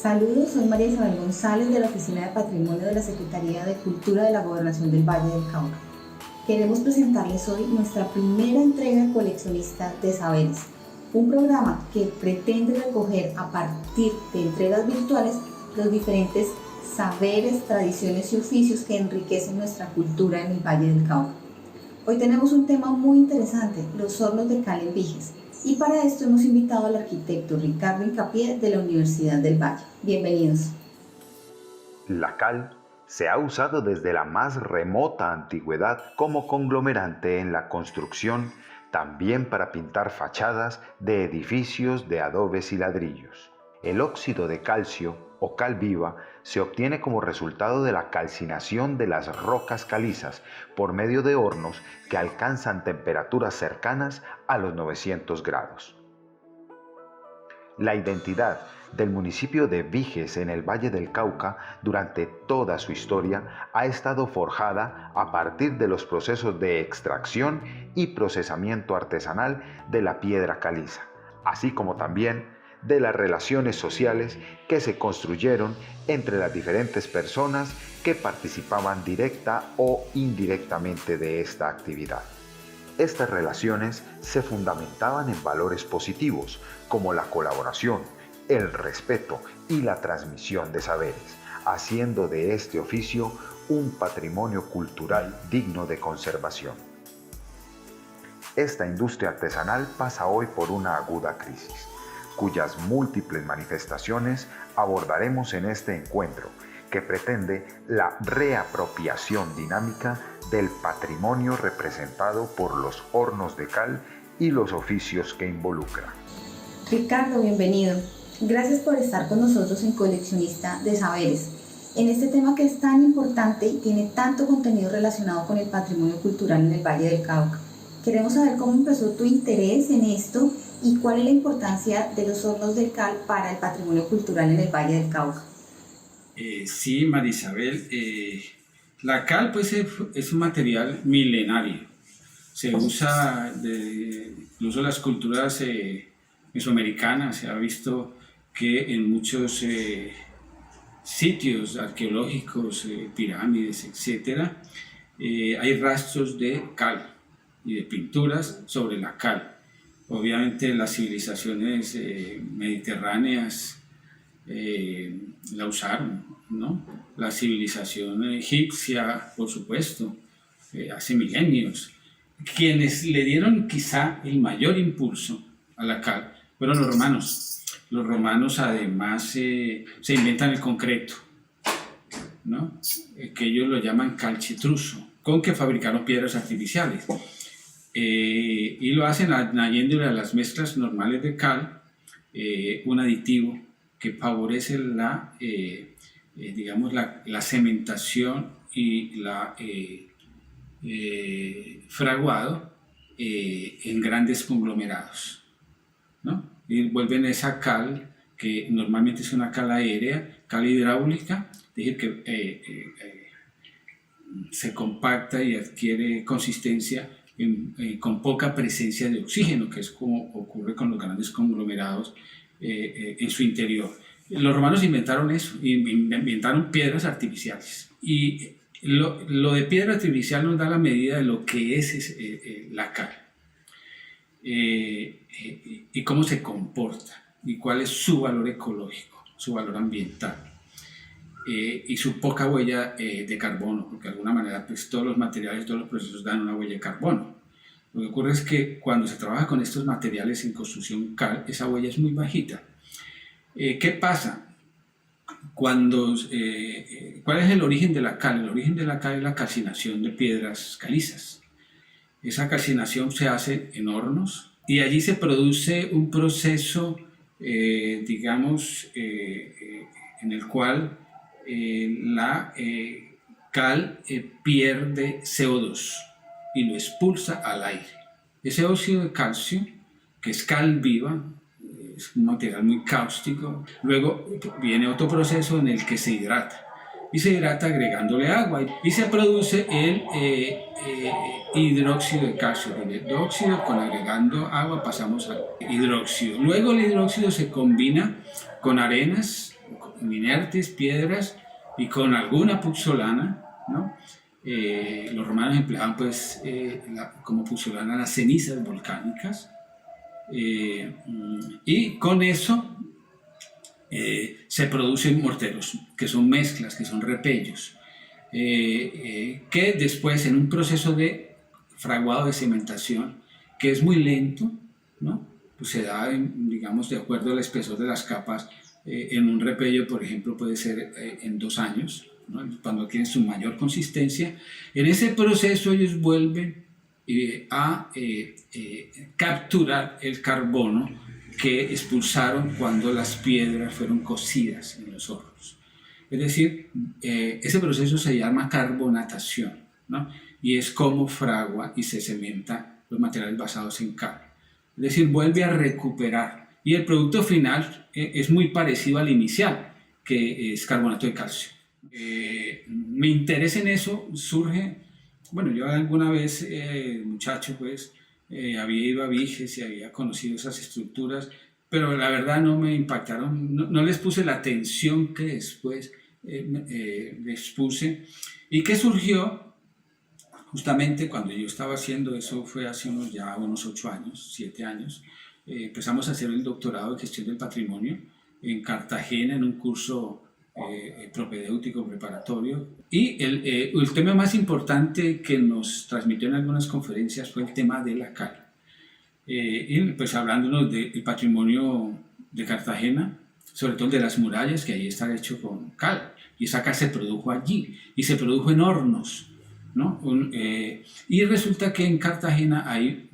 Saludos, soy María Isabel González de la Oficina de Patrimonio de la Secretaría de Cultura de la Gobernación del Valle del Cauca. Queremos presentarles hoy nuestra primera entrega coleccionista de saberes, un programa que pretende recoger a partir de entregas virtuales los diferentes saberes, tradiciones y oficios que enriquecen nuestra cultura en el Valle del Cauca. Hoy tenemos un tema muy interesante, los hornos de cal en Viges. Y para esto hemos invitado al arquitecto Ricardo Hincapié de la Universidad del Valle. Bienvenidos. La cal se ha usado desde la más remota antigüedad como conglomerante en la construcción, también para pintar fachadas de edificios de adobes y ladrillos. El óxido de calcio o cal viva se obtiene como resultado de la calcinación de las rocas calizas por medio de hornos que alcanzan temperaturas cercanas a los 900 grados. La identidad del municipio de Viges en el Valle del Cauca durante toda su historia ha estado forjada a partir de los procesos de extracción y procesamiento artesanal de la piedra caliza, así como también de las relaciones sociales que se construyeron entre las diferentes personas que participaban directa o indirectamente de esta actividad. Estas relaciones se fundamentaban en valores positivos como la colaboración, el respeto y la transmisión de saberes, haciendo de este oficio un patrimonio cultural digno de conservación. Esta industria artesanal pasa hoy por una aguda crisis, cuyas múltiples manifestaciones abordaremos en este encuentro, que pretende la reapropiación dinámica del patrimonio representado por los hornos de cal y los oficios que involucra. Ricardo, bienvenido. Gracias por estar con nosotros en Coleccionista de Saberes. En este tema que es tan importante y tiene tanto contenido relacionado con el patrimonio cultural en el Valle del Cauca. Queremos saber cómo empezó tu interés en esto y cuál es la importancia de los hornos de cal para el patrimonio cultural en el Valle del Cauca. Sí, María Isabel, la cal pues es un material milenario. Se usa incluso las culturas mesoamericanas. Se ha visto que en muchos sitios arqueológicos, pirámides, etc., hay rastros de cal y de pinturas sobre la cal. Obviamente las civilizaciones mediterráneas la usaron, ¿no? La civilización egipcia, por supuesto, hace milenios. Quienes le dieron quizá el mayor impulso a la cal fueron los romanos. Los romanos además se inventan el concreto, ¿no? Que ellos lo llaman calcetruso, con que fabricaron piedras artificiales. Y lo hacen añadiendo a las mezclas normales de cal un aditivo que favorece la cementación y la fraguado en grandes conglomerados, ¿no? Y vuelven esa cal, que normalmente es una cal aérea, cal hidráulica, es decir, que se compacta y adquiere consistencia con poca presencia de oxígeno, que es como ocurre con los grandes conglomerados en su interior. Los romanos inventaron eso, inventaron piedras artificiales. Y lo de piedra artificial nos da la medida de lo que es la cal. Y cómo se comporta, y cuál es su valor ecológico, su valor ambiental. Y su poca huella de carbono, porque de alguna manera pues, todos los materiales, todos los procesos dan una huella de carbono. Lo que ocurre es que cuando se trabaja con estos materiales en construcción cal, esa huella es muy bajita. ¿Qué pasa? ¿Cuál es el origen de la cal? El origen de la cal es la calcinación de piedras calizas. Esa calcinación se hace en hornos y allí se produce un proceso, en el cual la cal pierde CO2 y lo expulsa al aire. Ese óxido de calcio, que es cal viva, es un material muy cáustico. Luego viene otro proceso en el que se hidrata. Y se hidrata agregándole agua y se produce el hidróxido de calcio. Del hidróxido, con agregando agua, pasamos al hidróxido. Luego el hidróxido se combina con arenas, inertes, piedras y con alguna puzzolana, ¿no? Los romanos empleaban pues como puzzolana las cenizas volcánicas, y con eso se producen morteros, que son mezclas, que son repellos, que después en un proceso de fraguado de cementación, que es muy lento, ¿no? Pues se da, digamos, de acuerdo al espesor de las capas. En un repello, por ejemplo, puede ser en 2 años, ¿no? Cuando tienen su mayor consistencia. En ese proceso ellos vuelven a capturar el carbono que expulsaron cuando las piedras fueron cocidas en los hornos. Es decir, ese proceso se llama carbonatación, ¿no? Y es como fragua y se cementa los materiales basados en cal. Es decir, vuelve a recuperar. Y el producto final es muy parecido al inicial, que es carbonato de calcio. Mi interés en eso surge, bueno, yo alguna vez, muchacho, pues, había ido a Viges y había conocido esas estructuras, pero la verdad no me impactaron, no les puse la atención que después les puse. ¿Y qué surgió? Justamente cuando yo estaba haciendo eso, fue hace unos 8 años, 7 años, empezamos a hacer el doctorado en gestión del patrimonio en Cartagena, en un curso propedéutico preparatorio. Y el tema más importante que nos transmitió en algunas conferencias fue el tema de la cal. Y pues hablándonos del patrimonio de Cartagena, sobre todo de las murallas, que ahí está hecho con cal. Y esa cal se produjo allí, y se produjo en hornos, ¿no? Y resulta que en Cartagena hay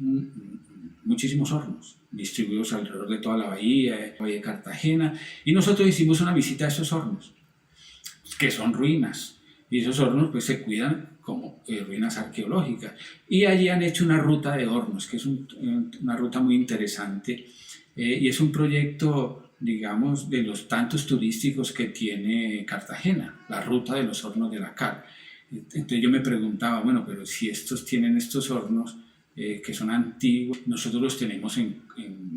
muchísimos hornos distribuidos alrededor de toda la bahía de Cartagena, y nosotros hicimos una visita a esos hornos, que son ruinas, y esos hornos pues se cuidan como ruinas arqueológicas, y allí han hecho una ruta de hornos, que es una ruta muy interesante, y es un proyecto, digamos, de los tantos turísticos que tiene Cartagena, la ruta de los hornos de la cal. Entonces yo me preguntaba, bueno, pero si estos tienen estos hornos que son antiguos, nosotros los tenemos en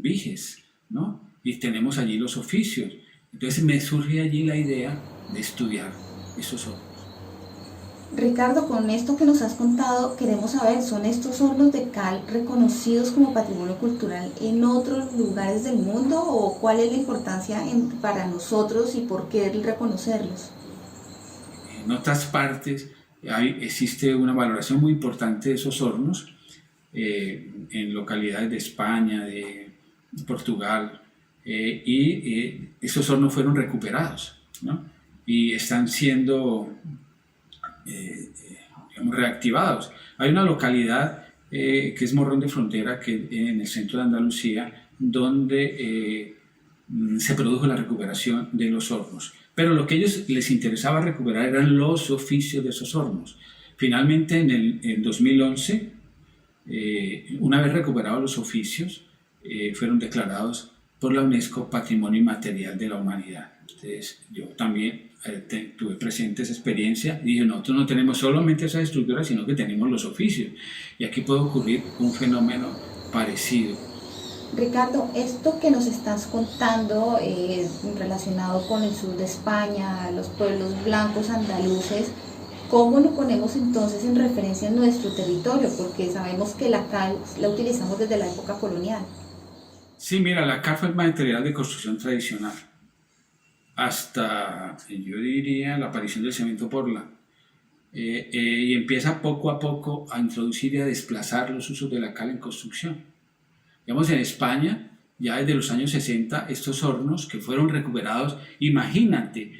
Viges, ¿no? Y tenemos allí los oficios. Entonces me surge allí la idea de estudiar esos hornos. Ricardo, con esto que nos has contado, queremos saber, ¿son estos hornos de cal reconocidos como patrimonio cultural en otros lugares del mundo, o cuál es la importancia para nosotros y por qué reconocerlos? En otras partes existe una valoración muy importante de esos hornos, en localidades de España, de Portugal, y esos hornos fueron recuperados, ¿no? Y están siendo digamos, reactivados. Hay una localidad que es Morrón de Frontera, que en el centro de Andalucía, donde se produjo la recuperación de los hornos. Pero lo que a ellos les interesaba recuperar eran los oficios de esos hornos. Finalmente, en 2011, una vez recuperados los oficios, fueron declarados por la UNESCO Patrimonio Inmaterial de la Humanidad. Entonces, yo también tuve presente esa experiencia y dije, nosotros no tenemos solamente esas estructuras, sino que tenemos los oficios. Y aquí puede ocurrir un fenómeno parecido. Ricardo, esto que nos estás contando relacionado con el sur de España, los pueblos blancos andaluces, ¿cómo lo ponemos entonces en referencia en nuestro territorio? Porque sabemos que la cal la utilizamos desde la época colonial. Sí, mira, la cal fue el material de construcción tradicional hasta, yo diría, la aparición del cemento Portland. Y empieza poco a poco a introducir y a desplazar los usos de la cal en construcción. Digamos, en España, ya desde los años 60, estos hornos que fueron recuperados, imagínate,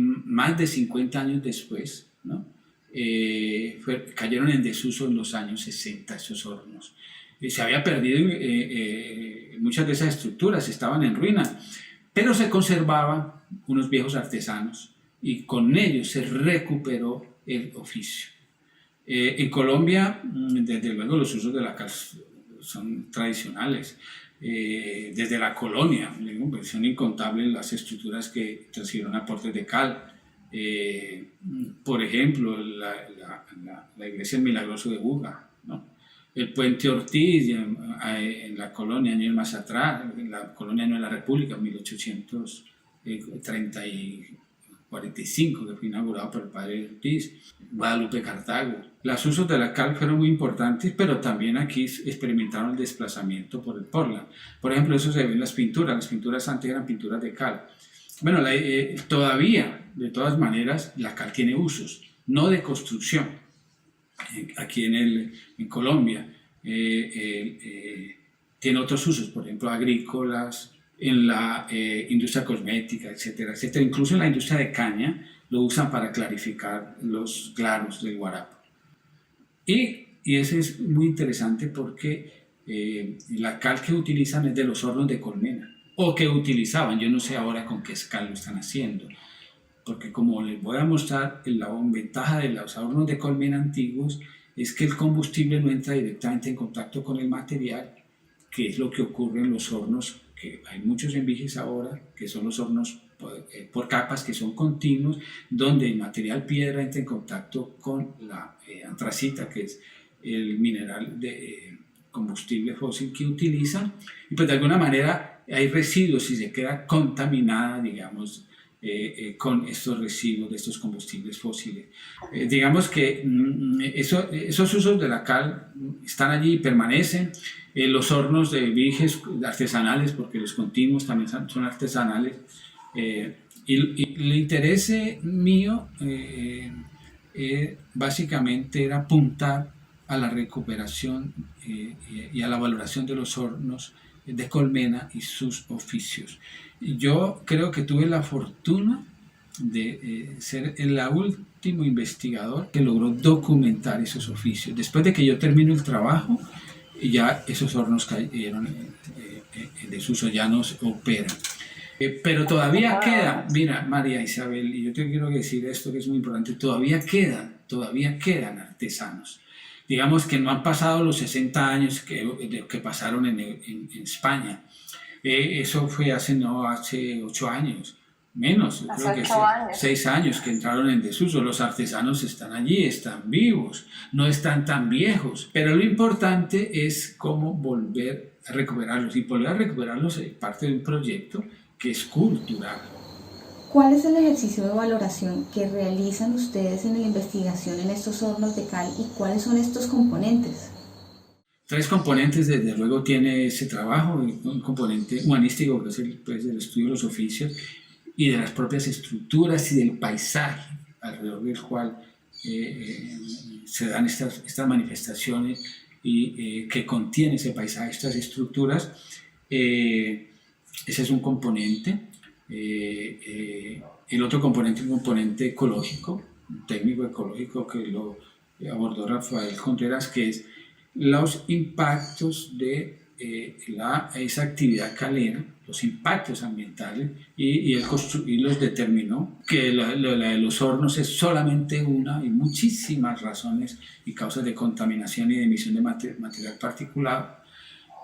más de 50 años después, ¿no? Cayeron en desuso en los años 60 esos hornos. Se había perdido, muchas de esas estructuras estaban en ruina, pero se conservaban unos viejos artesanos y con ellos se recuperó el oficio. En Colombia, desde luego, los usos de la cal son tradicionales. Desde la colonia, pues son incontables las estructuras que recibieron aportes de cal. Por ejemplo, la iglesia del Milagroso de Buga, ¿no? El puente Ortiz en la colonia, años más atrás, en la colonia de la República, 1800, 30 y 45, que fue inaugurado por el padre Ortiz, Guadalupe Cartago. Los usos de la cal fueron muy importantes, pero también aquí experimentaron el desplazamiento por el Portland. Por ejemplo, eso se ve en las pinturas antes eran pinturas de cal. Bueno, todavía, de todas maneras, la cal tiene usos, no de construcción. Aquí en Colombia tiene otros usos, por ejemplo, agrícolas, en la industria cosmética, etcétera, etcétera. Incluso en la industria de caña lo usan para clarificar los claros del guarapo. Y eso es muy interesante porque la cal que utilizan es de los hornos de colmena, o que utilizaban, yo no sé ahora con qué cal lo están haciendo, porque como les voy a mostrar, la ventaja de los hornos de colmena antiguos es que el combustible no entra directamente en contacto con el material, que es lo que ocurre en los hornos, que hay muchos en Viges ahora, que son los hornos por capas, que son continuos, donde el material piedra entra en contacto con la antracita, que es el mineral de combustible fósil que utilizan, y pues de alguna manera hay residuos y se queda contaminada, digamos, con estos residuos de estos combustibles fósiles. Digamos que esos usos de la cal están allí y permanecen. Los hornos de Viges artesanales, porque los continuos también son artesanales. Y el interés mío básicamente era apuntar a la recuperación y a la valoración de los hornos de colmena y sus oficios. Yo creo que tuve la fortuna de ser el último investigador que logró documentar esos oficios. Después de que yo termino el trabajo, ya esos hornos cayeron en desuso, ya no se operan. Pero todavía quedan, mira María Isabel, y yo te quiero decir esto que es muy importante, todavía quedan artesanos. Digamos que no han pasado los 60 años que pasaron en España. Eso fue hace 8 años, menos, Hace creo que 8 años. 6 años que entraron en desuso. Los artesanos están allí, están vivos, no están tan viejos, pero lo importante es cómo volver a recuperarlos, y volver a recuperarlos es parte de un proyecto que es cultural. ¿Cuál es el ejercicio de valoración que realizan ustedes en la investigación en estos hornos de cal y cuáles son estos componentes? 3 componentes, desde luego, tiene ese trabajo: un componente humanístico, que es el estudio de los oficios y de las propias estructuras y del paisaje alrededor del cual se dan estas manifestaciones y que contiene ese paisaje, estas estructuras. Ese es un componente. El otro componente es un componente ecológico, un técnico ecológico que lo abordó Rafael Contreras, que es los impactos de esa actividad calera, los impactos ambientales, y los determinó que lo de los hornos es solamente una y muchísimas razones y causas de contaminación y de emisión de material particulado,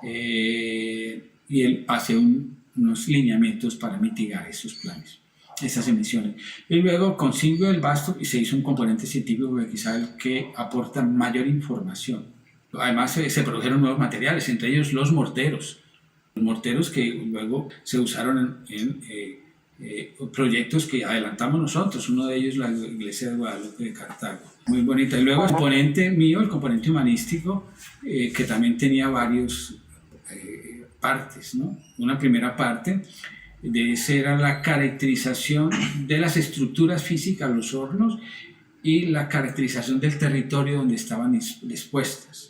y él hace unos lineamientos para mitigar esos planes, esas emisiones. Y luego con Silvio del Basto se hizo un componente científico que quizá el que aporta mayor información. Además se produjeron nuevos materiales, entre ellos los morteros que luego se usaron en proyectos que adelantamos nosotros. Uno de ellos la iglesia de Guadalupe de Cartago, muy bonita. Y luego el componente mío, el componente humanístico, que también tenía varios partes, ¿no? Una primera parte de esa era la caracterización de las estructuras físicas, los hornos, y la caracterización del territorio donde estaban dispuestas.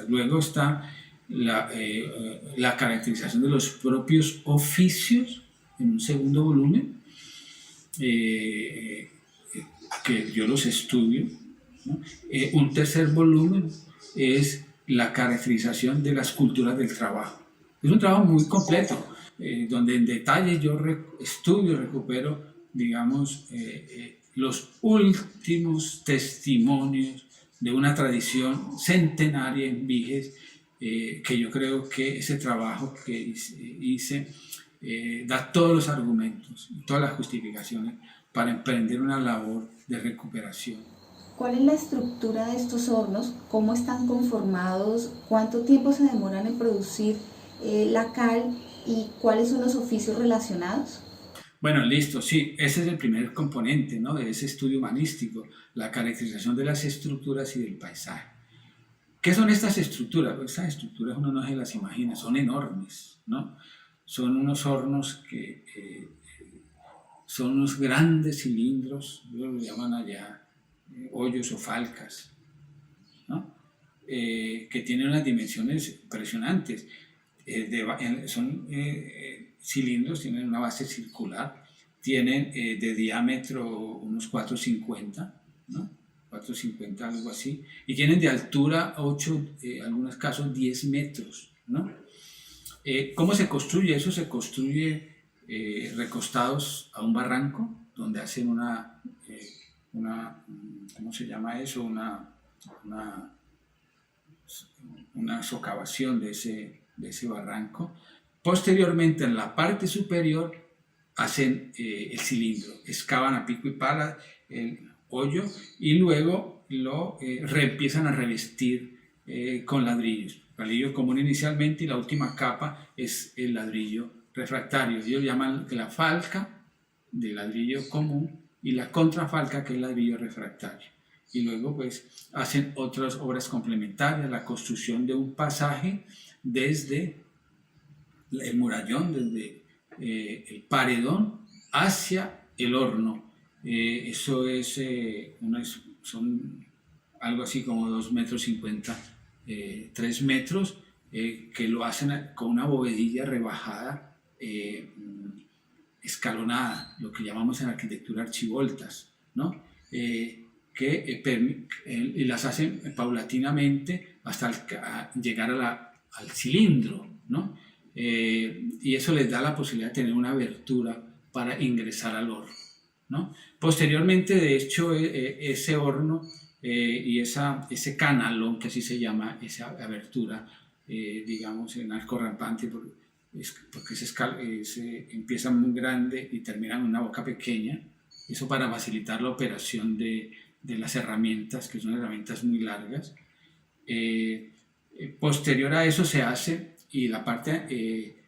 Luego está la caracterización de los propios oficios en un segundo volumen, que yo los estudio, ¿no? Un tercer volumen es la caracterización de las culturas del trabajo. Es un trabajo muy completo, donde en detalle yo estudio, recupero, digamos, los últimos testimonios de una tradición centenaria en Viges, que yo creo que ese trabajo que hice da todos los argumentos, todas las justificaciones para emprender una labor de recuperación. ¿Cuál es la estructura de estos hornos? ¿Cómo están conformados? ¿Cuánto tiempo se demoran en producir la cal? ¿Y cuáles son los oficios relacionados? Bueno, listo, sí, ese es el primer componente, ¿no? De ese estudio humanístico, la caracterización de las estructuras y del paisaje. ¿Qué son estas estructuras? Pues estas estructuras uno no se las imagina, son enormes, ¿no? Son unos hornos que son unos grandes cilindros, ellos lo llaman allá hoyos o falcas, ¿no? Que tienen unas dimensiones impresionantes. Son cilindros, tienen una base circular, tienen de diámetro unos 4,50, ¿no? 4,50, algo así, y tienen de altura 8, en algunos casos 10 metros, ¿no? ¿Cómo se construye? Eso se construye recostados a un barranco, donde hacen ¿cómo se llama eso? Una socavación de ese barranco. Posteriormente, en la parte superior, hacen el cilindro, excavan a pico y pala el hoyo y luego lo empiezan a revestir con ladrillos. Ladrillo común inicialmente, y la última capa es el ladrillo refractario. Ellos llaman la falca de ladrillo común y la contrafalca, que es ladrillo refractario. Y luego pues hacen otras obras complementarias, la construcción de un pasaje desde el murallón, desde el paredón hacia el horno. Eso es, son algo así como 2,50 metros, 3 metros, que lo hacen con una bovedilla rebajada, escalonada, lo que llamamos en arquitectura archivoltas, ¿no? Y las hacen paulatinamente hasta llegar al cilindro, ¿no? Y eso les da la posibilidad de tener una abertura para ingresar al horno, ¿no? Posteriormente, de hecho, ese horno y ese canalón, que así se llama, esa abertura, digamos, en arco rampante, porque empieza muy grande y termina en una boca pequeña, eso para facilitar la operación de las herramientas, que son herramientas muy largas. Posterior a eso se hace, y la parte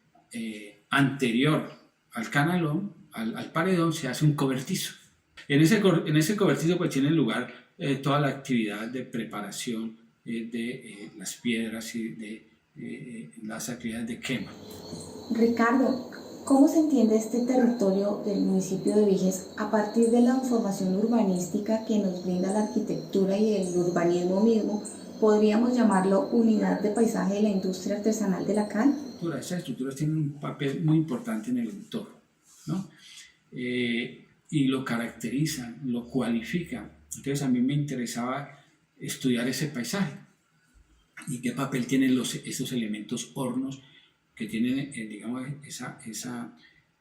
anterior al canalón, al paredón, se hace un cobertizo. En ese cobertizo pues tiene lugar toda la actividad de preparación de las piedras y de las actividades de quema. Ricardo, ¿cómo se entiende este territorio del municipio de Viges a partir de la información urbanística que nos brinda la arquitectura y el urbanismo mismo? ¿Podríamos llamarlo unidad de paisaje de la industria artesanal de la cal? Esas estructuras tienen un papel muy importante en el entorno, ¿no? Y lo caracterizan, lo cualifican. Entonces a mí me interesaba estudiar ese paisaje y qué papel tienen esos elementos hornos que tienen, digamos,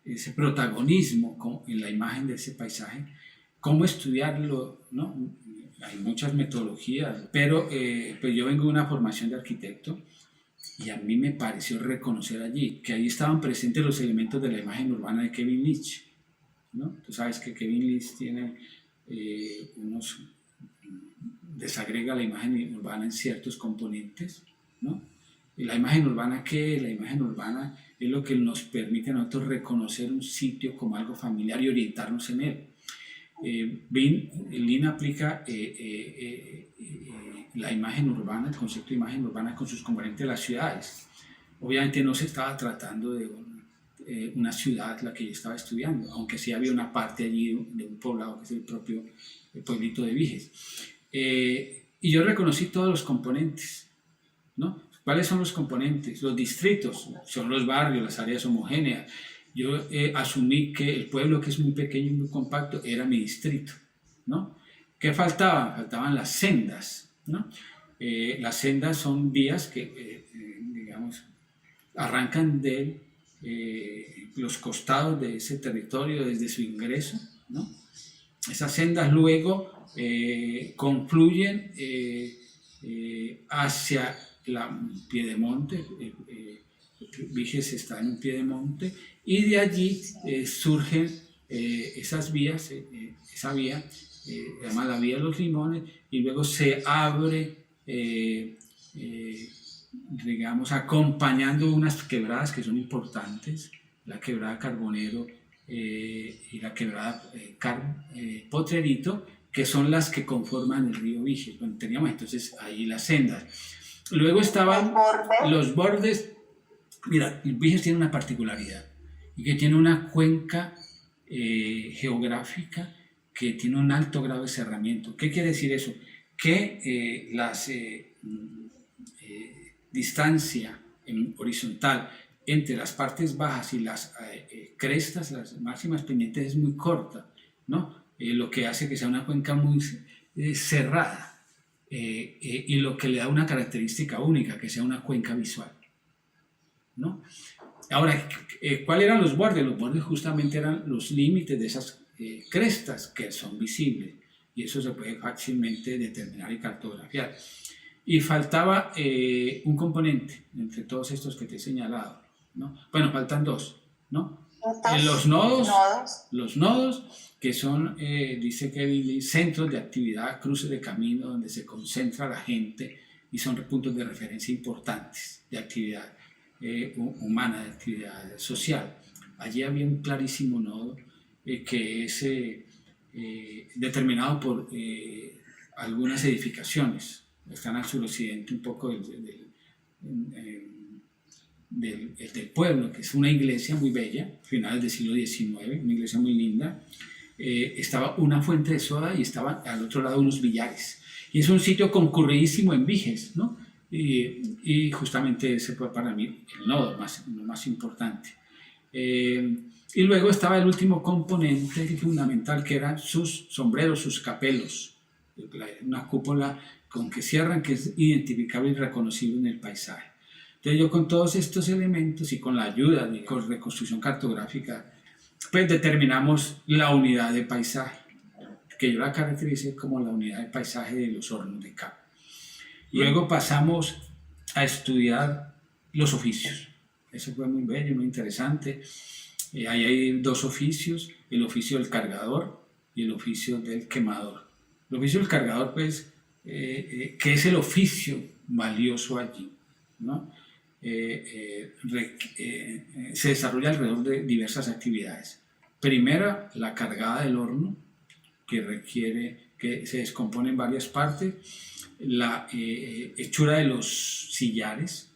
ese protagonismo en la imagen de ese paisaje. ¿Cómo estudiarlo, no? Hay muchas metodologías, pero pues yo vengo de una formación de arquitecto y a mí me pareció reconocer allí que ahí estaban presentes los elementos de la imagen urbana de Kevin Licht, ¿no? Tú sabes que Kevin Licht tiene desagrega la imagen urbana en ciertos componentes, ¿no? ¿Y la imagen urbana qué es? La imagen urbana es lo que nos permite a nosotros reconocer un sitio como algo familiar y orientarnos en él. Lean aplica la imagen urbana, el concepto de imagen urbana con sus componentes de las ciudades. Obviamente no se estaba tratando de una ciudad la que yo estaba estudiando, aunque sí había una parte allí de un poblado que es el propio pueblito de Viges. Y yo reconocí todos los componentes, ¿no? ¿Cuáles son los componentes? Los distritos, son los barrios, las áreas homogéneas. Yo asumí que el pueblo, que es muy pequeño y muy compacto, era mi distrito, ¿no? ¿Qué faltaba? Faltaban las sendas, ¿no? Las sendas son vías que, digamos, arrancan de los costados de ese territorio desde su ingreso, ¿no? Esas sendas luego confluyen hacia la Piedemonte. Viges está en un piedemonte, y de allí surgen esas vías, esa vía se llama la Vía de los Limones, y luego se abre, digamos, acompañando unas quebradas que son importantes, la quebrada Carbonero y la quebrada Potrerito, que son las que conforman el río Víger. Bueno, teníamos entonces ahí las sendas. Luego estaban los bordes. Mira, el Víger tiene una particularidad, y que tiene una cuenca geográfica que tiene un alto grado de cerramiento. ¿Qué quiere decir eso? Que las distancia horizontal entre las partes bajas y las crestas, las máximas pendientes, es muy corta, ¿no? Lo que hace que sea una cuenca muy cerrada, y lo que le da una característica única, que sea una cuenca visual, ¿no? Ahora, ¿cuáles eran los bordes? Los bordes justamente eran los límites de esas crestas que son visibles, y eso se puede fácilmente determinar y cartografiar. Y faltaba un componente entre todos estos que te he señalado, ¿no? Bueno, faltan dos, ¿no? Los nodos, que son, dice Kevin, centros de actividad, cruces de camino donde se concentra la gente y son puntos de referencia importantes de actividad humana, de actividad social. Allí había un clarísimo nodo que es determinado por algunas edificaciones. Están al suroccidente un poco del pueblo, que es una iglesia muy bella, finales del siglo XIX, una iglesia muy linda. Estaba una fuente de soda y estaban al otro lado unos billares. Y es un sitio concurridísimo en Viges, ¿no? Y justamente ese fue para mí el nodo más importante. Y luego estaba el último componente fundamental, que eran sus sombreros, sus capelos, una cúpula con que cierran, que es identificable y reconocible en el paisaje. Entonces yo, con todos estos elementos y con la ayuda de reconstrucción cartográfica, pues determinamos la unidad de paisaje, que yo la caractericé como la unidad de paisaje de los hornos de Cava. Luego pasamos a estudiar los oficios. Eso fue muy bello, muy interesante. Ahí hay dos oficios: el oficio del cargador y el oficio del quemador. El oficio del cargador, pues, que es el oficio valioso allí, ¿no? Se desarrolla alrededor de diversas actividades. Primera, la cargada del horno, que requiere, que se descompone en varias partes, la hechura de los sillares,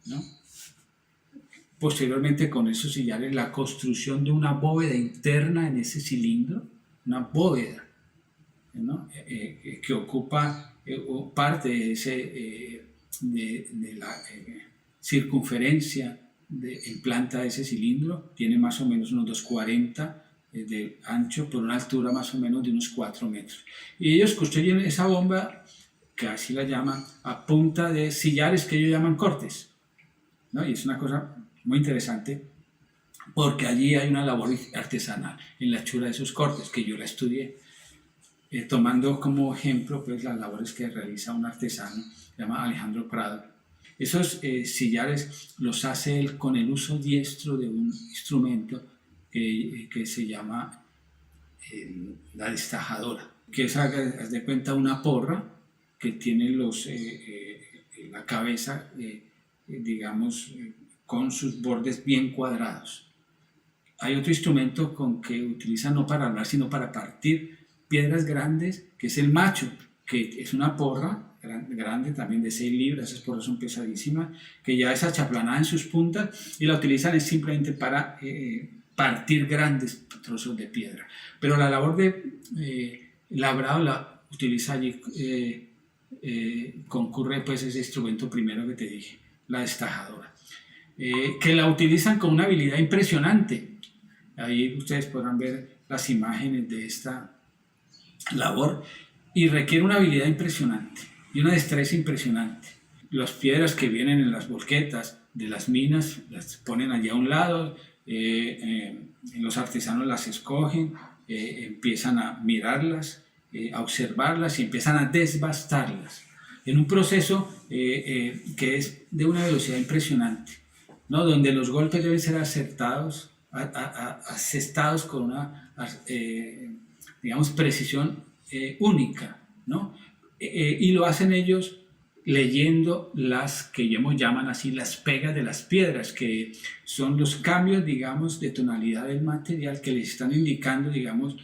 ¿no? Posteriormente, con esos sillares, la construcción de una bóveda interna en ese cilindro, una bóveda, ¿no? Que ocupa parte de la circunferencia en planta de ese cilindro. Tiene más o menos unos 240 de ancho por una altura más o menos de unos 4 metros. Y ellos construyen esa bomba, que así la llaman, a punta de sillares que ellos llaman cortes, ¿no? Y es una cosa muy interesante, porque allí hay una labor artesanal en la hechura de esos cortes, que yo la estudié, tomando como ejemplo, pues, las labores que realiza un artesano, se llama Alejandro Prado. Esos sillares los hace él con el uso diestro de un instrumento que se llama la destajadora, que es, haz de cuenta, una porra que tiene la cabeza, digamos, con sus bordes bien cuadrados. Hay otro instrumento con que utilizan, no para hablar, sino para partir piedras grandes, que es el macho, que es una porra grande, también de 6 libras, esas porras son pesadísimas, que ya es achaplanada en sus puntas, y la utilizan simplemente para partir grandes trozos de piedra. Pero la labor de labrado la utiliza allí, concurre, pues, ese instrumento primero que te dije, la destajadora, que la utilizan con una habilidad impresionante. Ahí ustedes podrán ver las imágenes de esta labor, y requiere una habilidad impresionante y una destreza impresionante. Las piedras que vienen en las volquetas de las minas las ponen allí a un lado, los artesanos las escogen, empiezan a mirarlas, a observarlas y empiezan a desbastarlas en un proceso que es de una velocidad impresionante, ¿no? Donde los golpes deben ser acertados, asestados con una digamos, precisión única, ¿no? Y lo hacen ellos leyendo las que ellos llaman así las pegas de las piedras, que son los cambios, digamos, de tonalidad del material que les están indicando, digamos,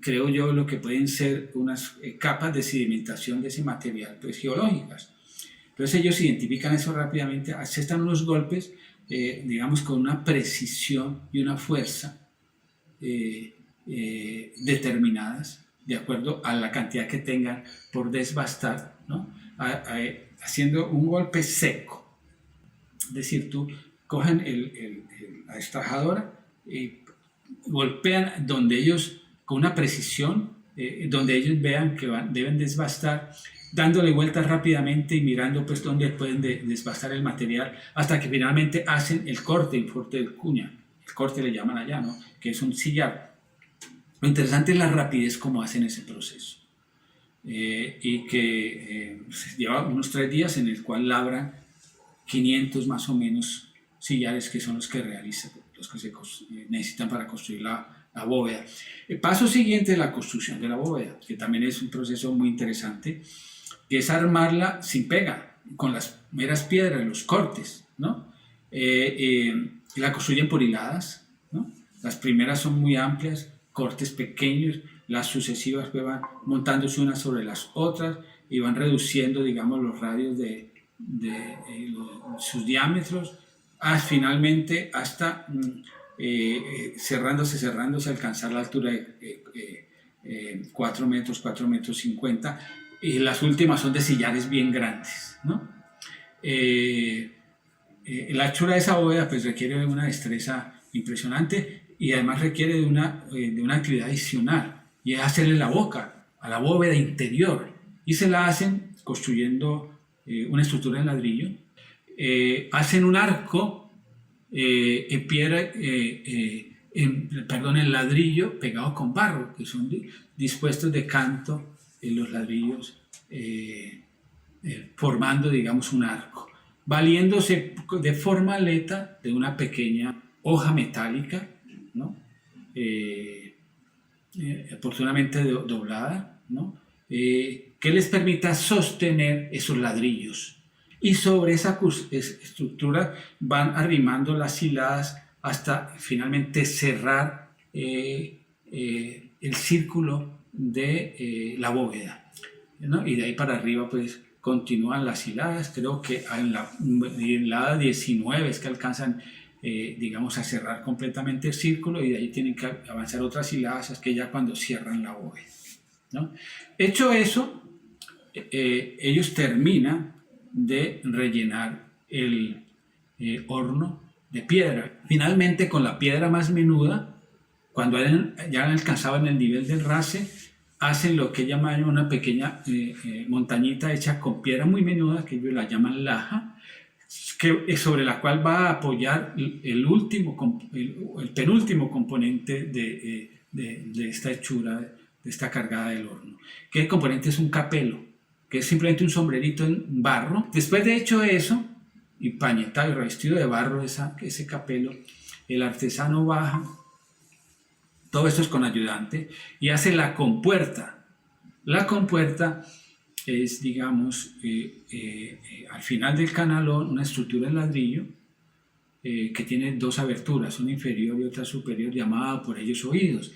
creo yo, lo que pueden ser unas capas de sedimentación de ese material, pues geológicas. Entonces ellos identifican eso rápidamente, asestan unos golpes, digamos, con una precisión y una fuerza determinadas, de acuerdo a la cantidad que tengan por desbastar, ¿no? Haciendo un golpe seco. Es decir, tú cogen la estajadora y golpean donde ellos, con una precisión, donde ellos vean que deben desbastar, dándole vueltas rápidamente y mirando pues dónde pueden desbastar el material, hasta que finalmente hacen el corte de cuña. El corte le llaman allá, ¿no? Que es un sillar. Lo interesante es la rapidez como hacen ese proceso. Y que lleva unos 3 días en el cual labran 500 más o menos sillares, que son los que realizan, los que se necesitan para construir la bóveda. El paso siguiente es la construcción de la bóveda, que también es un proceso muy interesante, que es armarla sin pega, con las meras piedras, los cortes, ¿no? La construyen por hiladas, ¿no? Las primeras son muy amplias, cortes pequeños, las sucesivas pues van montándose unas sobre las otras y van reduciendo, digamos, los radios de sus diámetros, finalmente hasta cerrándose, alcanzar la altura de 4 metros, 4 metros 50, y las últimas son de sillares bien grandes, ¿no? La hechura de esa bóveda pues requiere de una destreza impresionante y además requiere de una actividad adicional, y es hacerle la boca a la bóveda interior, y se la hacen construyendo una estructura en ladrillo, hacen un arco en piedra, en ladrillo pegado con barro, que son dispuestos de canto en los ladrillos, formando, digamos, un arco, valiéndose de forma aleta de una pequeña hoja metálica, ¿no? Oportunamente doblada, ¿no? Que les permita sostener esos ladrillos, y sobre esa estructura van arrimando las hiladas hasta finalmente cerrar el círculo de la bóveda, ¿no? Y de ahí para arriba pues continúan las hiladas. Creo que en la hilada 19 es que alcanzan digamos, a cerrar completamente el círculo, y de ahí tienen que avanzar otras hiladas, que ya cuando cierran la bóveda, ¿no? Hecho eso, ellos terminan de rellenar el horno de piedra. Finalmente, con la piedra más menuda, cuando ya han alcanzado en el nivel del race, hacen lo que llaman una pequeña montañita hecha con piedra muy menuda, que ellos la llaman laja, sobre la cual va a apoyar el penúltimo componente de esta hechura, de esta cargada del horno, que el componente es un capelo, que es simplemente un sombrerito en barro. Después de hecho eso, y pañetado y revestido de barro ese capelo, el artesano baja, todo esto es con ayudante, y hace la compuerta. La compuerta es, digamos, al final del canalón, una estructura en ladrillo que tiene 2 aberturas, una inferior y otra superior, llamada por ellos oídos.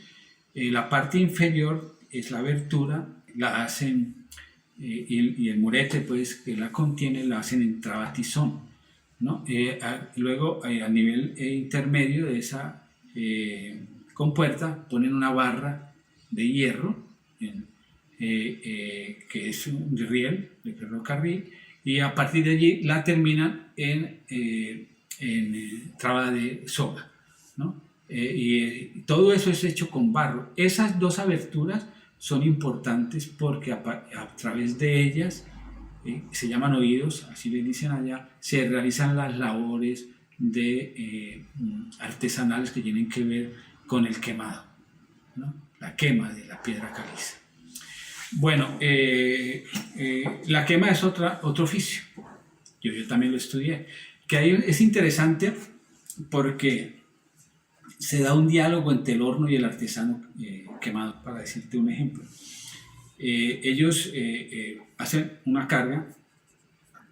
La parte inferior es la abertura, la hacen, y el murete pues, que la contiene, la hacen en trabatizón, ¿no? Luego, a nivel intermedio de esa compuerta, ponen una barra de hierro, que es un riel de ferrocarril, y a partir de allí la terminan en traba de soga, ¿no? Y todo eso es hecho con barro. Esas 2 aberturas son importantes porque a través de ellas, se llaman oídos, así les dicen allá, se realizan las labores artesanales que tienen que ver con el quemado, ¿no? La quema de la piedra caliza. Bueno, la quema es otro oficio. Yo también lo estudié. Es interesante porque se da un diálogo entre el horno y el artesano quemado, para decirte un ejemplo. Ellos hacen una carga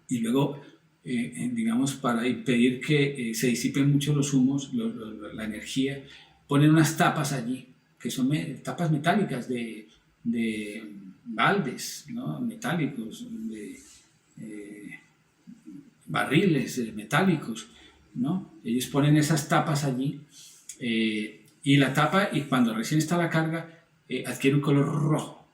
y luego, digamos, para impedir que se disipen mucho los humos, la energía, ponen unas tapas allí, que son tapas metálicas de baldes, ¿no? Metálicos, de barriles metálicos, ¿no? Ellos ponen esas tapas allí y la tapa, y cuando recién está la carga, adquiere un color rojo.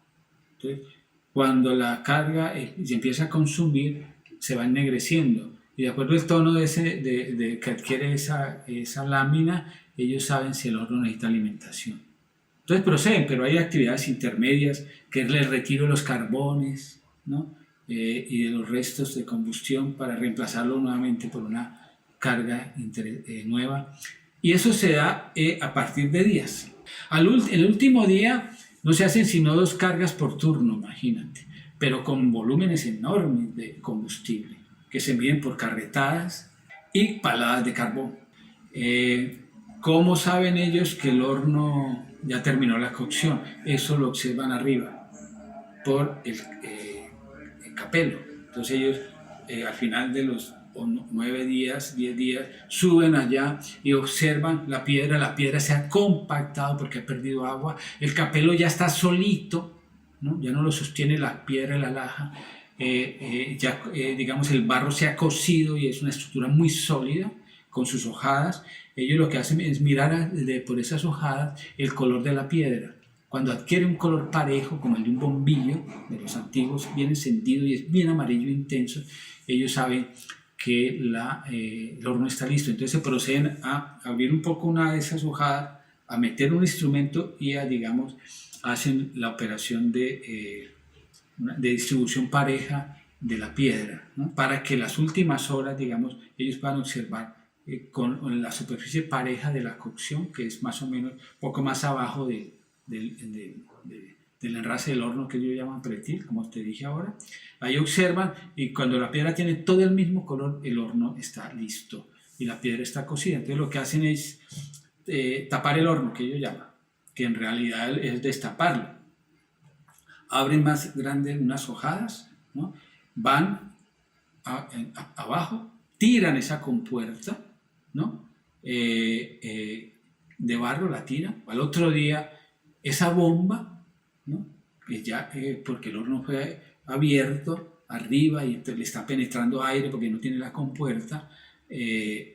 Entonces, cuando la carga se empieza a consumir, se va ennegreciendo. Y de acuerdo al tono que adquiere esa lámina, ellos saben si el horno necesita alimentación. Entonces proceden, pero hay actividades intermedias, que es el retiro de los carbones, ¿no? Y de los restos de combustión para reemplazarlo nuevamente por una carga nueva. Y eso se da a partir de días. El último día no se hacen sino 2 cargas por turno, imagínate, pero con volúmenes enormes de combustible, que se miden por carretadas y paladas de carbón. ¿Cómo saben ellos que el horno ya terminó la cocción? Eso lo observan arriba, por el capelo. Entonces ellos al final de los 9 días, 10 días, suben allá y observan la piedra se ha compactado porque ha perdido agua, el capelo ya está solito, ¿no? Ya no lo sostiene la piedra, la laja, digamos el barro se ha cocido y es una estructura muy sólida con sus hojadas. Ellos lo que hacen es mirar por esas hojadas el color de la piedra. Cuando adquiere un color parejo, como el de un bombillo de los antiguos, bien encendido y es bien amarillo intenso, ellos saben que el horno está listo. Entonces se proceden a abrir un poco una de esas hojadas, a meter un instrumento y digamos, hacen la operación de distribución pareja de la piedra, ¿no? Para que las últimas horas, digamos, ellos puedan observar con la superficie pareja de la cocción, que es más o menos poco más abajo del enrase del horno, que ellos llaman pretil, como te dije ahora. Ahí observan, y cuando la piedra tiene todo el mismo color, el horno está listo y la piedra está cocida. Entonces lo que hacen es tapar el horno, que ellos llaman, que en realidad es destaparlo. Abren más grandes unas hojadas, ¿no? Van abajo, tiran esa compuerta, ¿no? De barro, la tiran. Al otro día esa bomba, ¿no? Porque el horno fue abierto arriba y le está penetrando aire porque no tiene la compuerta, él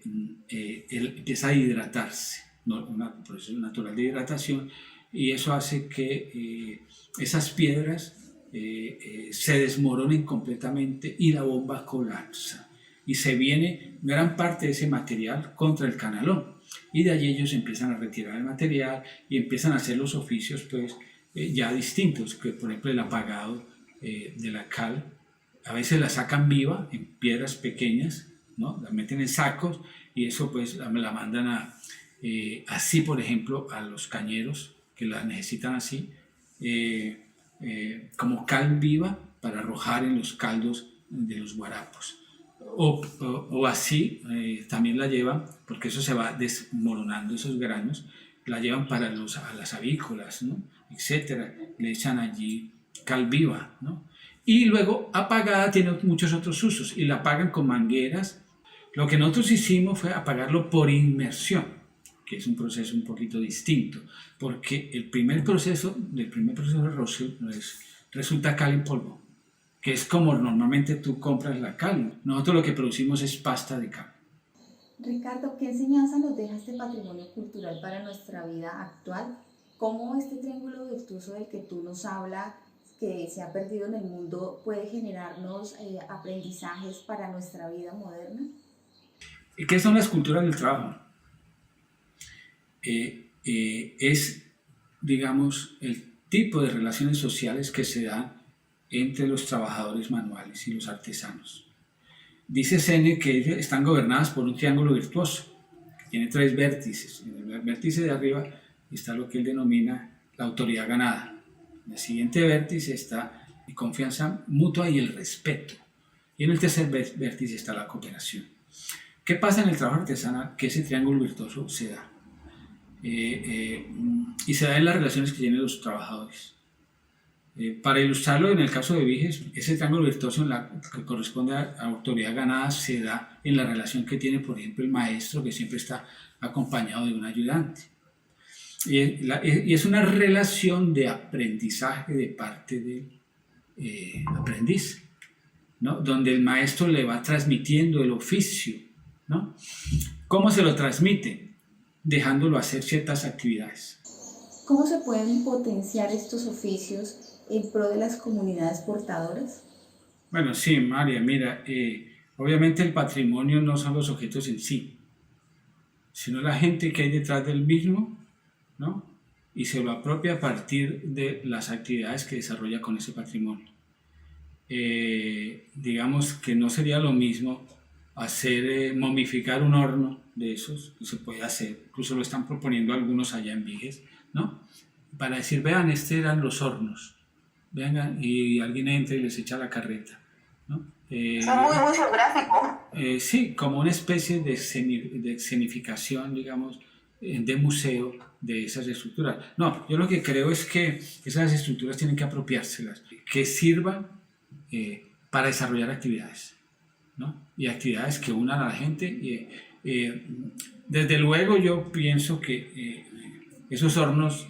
empieza a hidratarse, ¿no? Un proceso natural de hidratación, y eso hace que esas piedras se desmoronen completamente y la bomba colapsa. Y se viene gran parte de ese material contra el canalón. Y de allí ellos empiezan a retirar el material y empiezan a hacer los oficios pues, ya distintos, que por ejemplo el apagado de la cal. A veces la sacan viva en piedras pequeñas, ¿no? La meten en sacos y eso pues la mandan así, por ejemplo, a los cañeros que la necesitan así, como cal viva para arrojar en los caldos de los guarapos. O así también la llevan, porque eso se va desmoronando, esos granos, la llevan para a las avícolas, ¿no? Etcétera, le echan allí cal viva, ¿no? Y luego apagada tiene muchos otros usos y la apagan con mangueras. Lo que nosotros hicimos fue apagarlo por inmersión, que es un proceso un poquito distinto, porque el primer proceso de rocío resulta cal en polvo, que es como normalmente tú compras la cal. Nosotros lo que producimos es pasta de cal. Ricardo, ¿qué enseñanza nos deja este patrimonio cultural para nuestra vida actual? ¿Cómo este triángulo virtuoso del que tú nos hablas, que se ha perdido en el mundo, puede generarnos aprendizajes para nuestra vida moderna? ¿Y qué son las culturas del trabajo? Es, digamos, el tipo de relaciones sociales que se dan entre los trabajadores manuales y los artesanos. Dice Sene que están gobernadas por un triángulo virtuoso, que tiene 3 vértices. En el vértice de arriba está lo que él denomina la autoridad ganada. En el siguiente vértice está la confianza mutua y el respeto. Y en el tercer vértice está la cooperación. ¿Qué pasa en el trabajo artesanal? Que ese triángulo virtuoso se da. Y se da en las relaciones que tienen los trabajadores. Para ilustrarlo, en el caso de Viges, ese triángulo virtuoso que corresponde a autoridad ganada se da en la relación que tiene, por ejemplo, el maestro, que siempre está acompañado de un ayudante. Y es una relación de aprendizaje de parte del aprendiz, ¿no? Donde el maestro le va transmitiendo el oficio, ¿no? ¿Cómo se lo transmite? Dejándolo hacer ciertas actividades. ¿Cómo se pueden potenciar estos oficios en pro de las comunidades portadoras? Bueno, sí, María, mira, obviamente el patrimonio no son los objetos en sí, sino la gente que hay detrás del mismo, ¿no? Y se lo apropia a partir de las actividades que desarrolla con ese patrimonio. Digamos que no sería lo mismo hacer momificar un horno de esos, que se puede hacer, incluso lo están proponiendo algunos allá en Viges, ¿no? Para decir, vean, eran los hornos, vengan, y alguien entra y les echa la carreta, ¿no? Son muy geográfico. Sí, como una especie de escenificación, digamos, de museo de esas estructuras. No, yo lo que creo es que esas estructuras tienen que apropiárselas, que sirvan para desarrollar actividades, ¿no? Y actividades que unan a la gente. Desde luego yo pienso que esos hornos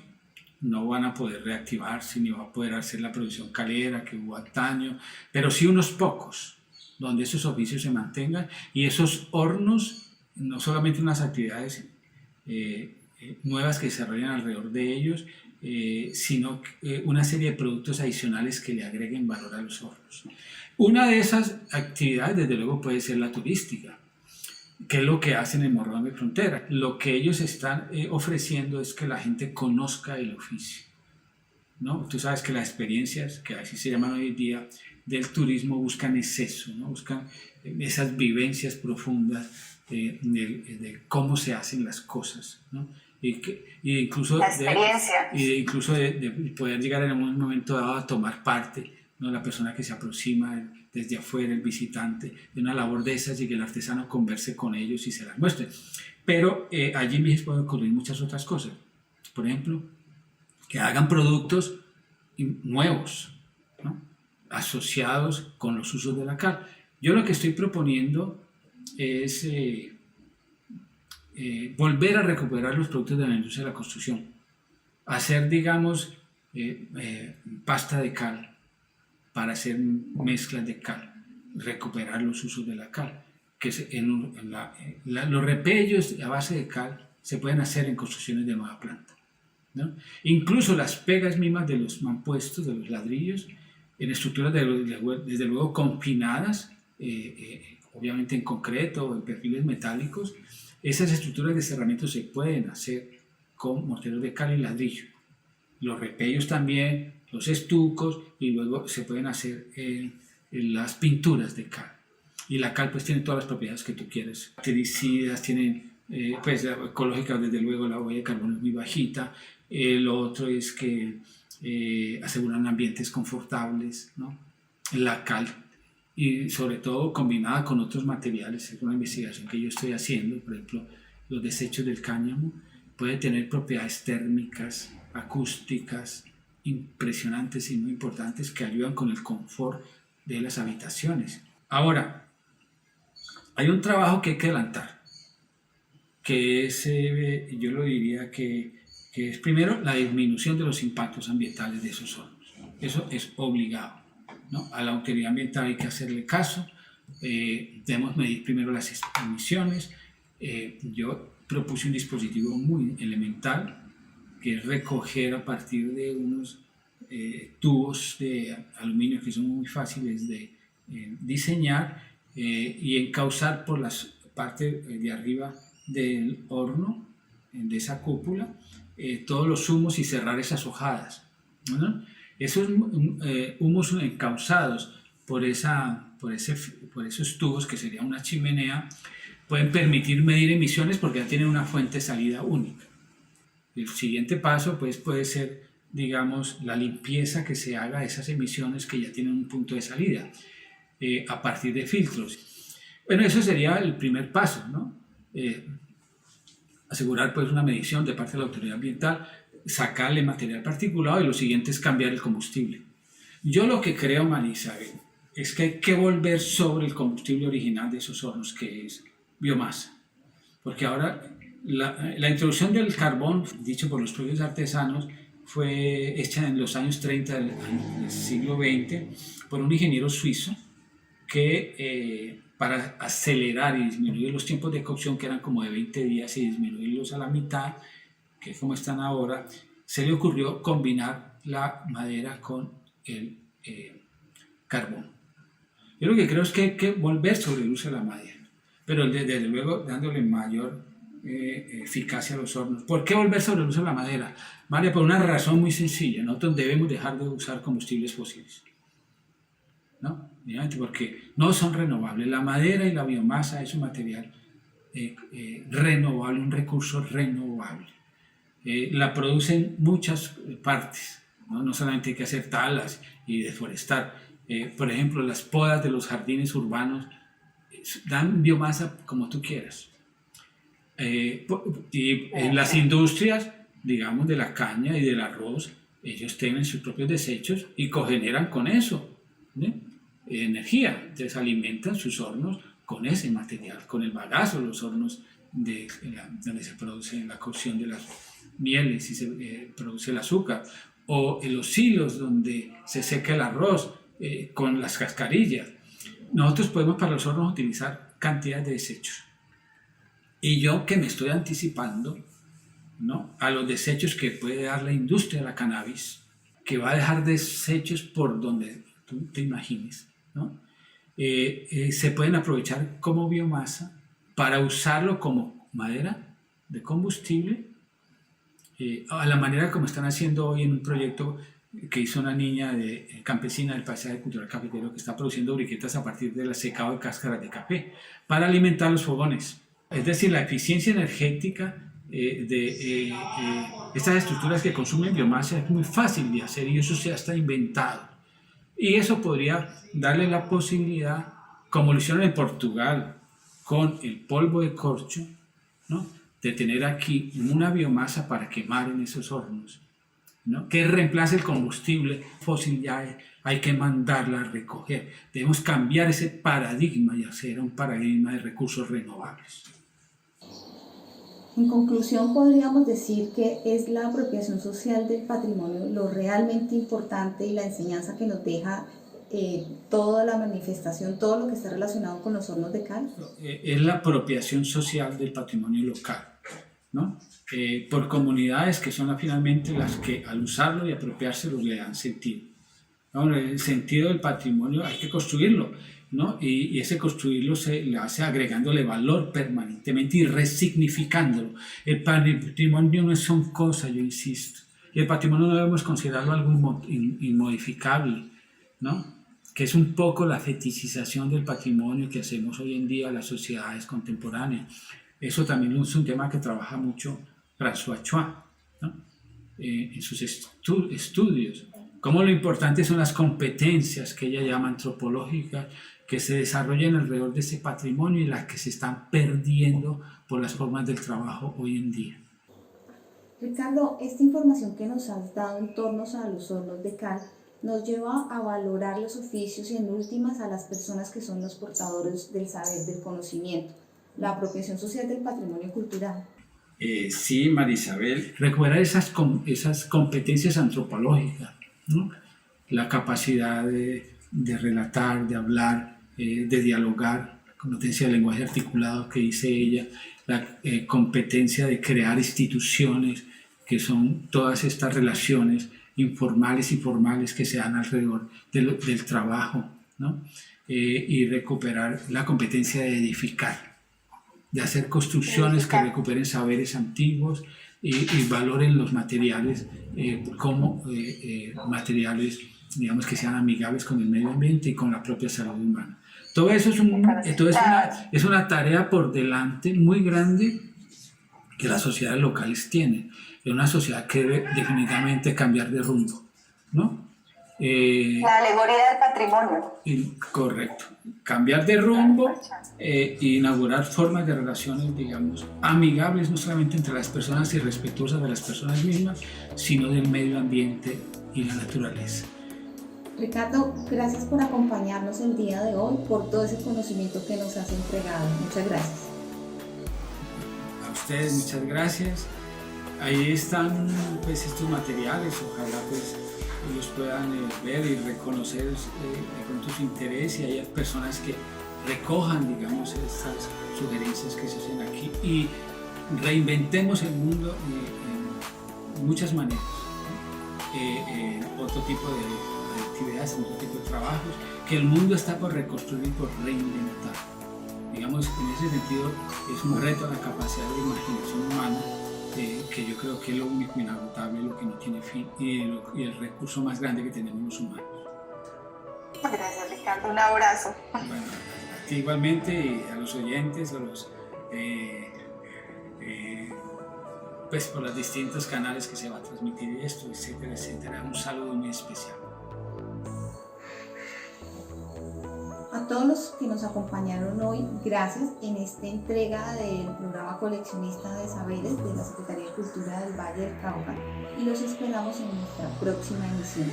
no van a poder reactivarse ni va a poder hacer la producción calera que hubo antaño, pero sí unos pocos, donde esos oficios se mantengan y esos hornos, no solamente unas actividades nuevas que se desarrollan alrededor de ellos, sino una serie de productos adicionales que le agreguen valor a los hornos. Una de esas actividades, desde luego, puede ser la turística, que es lo que hacen en Morrón de Frontera. Lo que ellos están ofreciendo es que la gente conozca el oficio, ¿no? Tú sabes que las experiencias, que así se llaman hoy en día, del turismo buscan eso, ¿no? Buscan esas vivencias profundas de cómo se hacen las cosas, ¿no? Y incluso de poder llegar en un momento dado a tomar parte, ¿no? La persona que se aproxima desde afuera, el visitante, de una labor de esas y que el artesano converse con ellos y se las muestre. Pero allí en Viges pueden ocurrir muchas otras cosas. Por ejemplo, que hagan productos nuevos, ¿no? Asociados con los usos de la cal. Yo lo que estoy proponiendo es volver a recuperar los productos de la industria de la construcción, hacer, digamos, pasta de cal para hacer mezclas de cal, recuperar los usos de la cal, que los repellos a base de cal se pueden hacer en construcciones de nueva planta, ¿no? Incluso las pegas mismas de los mampuestos, de los ladrillos, en estructuras desde luego confinadas, obviamente en concreto o en perfiles metálicos, esas estructuras de cerramiento se pueden hacer con morteros de cal y ladrillo. Los repellos también, los estucos, y luego se pueden hacer las pinturas de cal. Y la cal pues tiene todas las propiedades que tú quieres. Bactericidas, tienen pues ecológicas, desde luego la huella de carbono es muy bajita. Lo otro es que aseguran ambientes confortables, ¿no? La cal, y sobre todo combinada con otros materiales, es una investigación que yo estoy haciendo, por ejemplo, los desechos del cáñamo, puede tener propiedades térmicas, acústicas, impresionantes y muy importantes que ayudan con el confort de las habitaciones. Ahora, hay un trabajo que hay que adelantar, que es, yo lo diría que es primero la disminución de los impactos ambientales de esos hornos. Eso es obligado, ¿no? A la autoridad ambiental hay que hacerle caso, debemos medir primero las emisiones. Yo propuse un dispositivo muy elemental, que es recoger a partir de unos tubos de aluminio que son muy fáciles de diseñar y encauzar por la parte de arriba del horno, de esa cúpula, todos los humos y cerrar esas hojadas, ¿no? Esos humos encauzados por esos tubos, que sería una chimenea, pueden permitir medir emisiones porque ya tienen una fuente de salida única. El siguiente paso pues, puede ser, digamos, la limpieza que se haga de esas emisiones que ya tienen un punto de salida a partir de filtros. Bueno, eso sería el primer paso, ¿no? Asegurar pues una medición de parte de la autoridad ambiental, sacarle material particulado, y lo siguiente es cambiar el combustible. Yo lo que creo, María Isabel, es que hay que volver sobre el combustible original de esos hornos, que es biomasa. Porque ahora la introducción del carbón, dicho por los propios artesanos, fue hecha en los años 30 del siglo XX por un ingeniero suizo que para acelerar y disminuir los tiempos de cocción, que eran como de 20 días, y disminuirlos a la mitad, que es como están ahora, se le ocurrió combinar la madera con el carbón. Yo lo que creo es que hay que volver sobre el uso de la madera, pero desde luego dándole mayor eficacia a los hornos. ¿Por qué volver sobre el uso de la madera? Vale, por una razón muy sencilla: nosotros debemos dejar de usar combustibles fósiles, ¿no? Porque no son renovables. La madera y la biomasa es un material renovable, un recurso renovable. La producen muchas partes, ¿no? No solamente hay que hacer talas y deforestar. Por ejemplo, las podas de los jardines urbanos dan biomasa como tú quieras. Y en las industrias, digamos, de la caña y del arroz, ellos tienen sus propios desechos y cogeneran con eso, ¿no? Energía. Entonces alimentan sus hornos con ese material, con el bagazo, los hornos donde se produce la cocción de las mieles y se produce el azúcar, o en los hilos donde se seca el arroz con las cascarillas. Nosotros podemos para los hornos utilizar cantidad de desechos. Y yo, que me estoy anticipando, ¿no?, a los desechos que puede dar la industria de la cannabis, que va a dejar desechos por donde tú te imagines, ¿no? Se pueden aprovechar como biomasa para usarlo como madera de combustible, a la manera como están haciendo hoy en un proyecto que hizo una niña campesina del paisaje cultural cafetero, que está produciendo briquetas a partir del secado de cáscaras de café para alimentar los fogones. Es decir, la eficiencia energética de estas estructuras que consumen biomasa es muy fácil de hacer, y eso se ha hasta inventado. Y eso podría darle la posibilidad, como lo hicieron en Portugal con el polvo de corcho, ¿no?, de tener aquí una biomasa para quemar en esos hornos, ¿no?, que reemplace el combustible fósil. Ya hay que mandarla a recoger. Debemos cambiar ese paradigma y hacer un paradigma de recursos renovables. En conclusión, podríamos decir que es la apropiación social del patrimonio lo realmente importante, y la enseñanza que nos deja toda la manifestación, todo lo que está relacionado con los hornos de cal. Es la apropiación social del patrimonio local, ¿no? Por comunidades que son finalmente las que al usarlo y apropiárselo le dan sentido, ¿no? El sentido del patrimonio hay que construirlo, ¿no? Y ese construirlo se le hace agregándole valor permanentemente y resignificándolo. El patrimonio no son cosas, yo insisto, y el patrimonio no debemos considerarlo algo inmodificable, ¿no?, que es un poco la fetichización del patrimonio que hacemos hoy en día en las sociedades contemporáneas. Eso también es un tema que trabaja mucho François Chua, ¿no?, en sus estudios. Cómo lo importante son las competencias que ella llama antropológicas, que se desarrollan alrededor de ese patrimonio y las que se están perdiendo por las formas del trabajo hoy en día. Ricardo, esta información que nos has dado en torno a los hornos de cal nos lleva a valorar los oficios y, en últimas, a las personas que son los portadores del saber, del conocimiento, la apropiación social del patrimonio cultural. Sí, María Isabel, recuperar esas competencias antropológicas, ¿no?, la capacidad de relatar, de hablar, de dialogar, la competencia del lenguaje articulado que dice ella, la competencia de crear instituciones, que son todas estas relaciones informales y formales que se dan alrededor del trabajo, ¿no? Y recuperar la competencia de edificar, de hacer construcciones que recuperen saberes antiguos y valoren los materiales como materiales, digamos, que sean amigables con el medio ambiente y con la propia salud humana. Todo eso es una tarea por delante muy grande que las sociedades locales tienen. Es una sociedad que debe definitivamente cambiar de rumbo, ¿no? La alegoría del patrimonio. Correcto. Cambiar de rumbo e inaugurar formas de relaciones, digamos, amigables no solamente entre las personas y respetuosas de las personas mismas, sino del medio ambiente y la naturaleza. Ricardo, gracias por acompañarnos el día de hoy, por todo ese conocimiento que nos has entregado. Muchas gracias. A ustedes muchas gracias. Ahí están pues estos materiales, ojalá pues ellos puedan ver y reconocer de pronto su interés, y hay personas que recojan, digamos, estas sugerencias que se hacen aquí y reinventemos el mundo en muchas maneras. Otro tipo de actividades, otro tipo de trabajos, que el mundo está por reconstruir y por reinventar. Digamos, en ese sentido es un reto a la capacidad de imaginación humana, que yo creo que es lo único inagotable, lo que no tiene fin y el recurso más grande que tenemos los humanos. Gracias, Ricardo, un abrazo. Bueno, a ti igualmente, y a los oyentes, a los pues por los distintos canales que se va a transmitir esto, etcétera, etcétera. Un saludo muy especial. A todos los que nos acompañaron hoy, gracias en esta entrega del programa Coleccionista de Saberes de la Secretaría de Cultura del Valle del Cauca, y los esperamos en nuestra próxima emisión.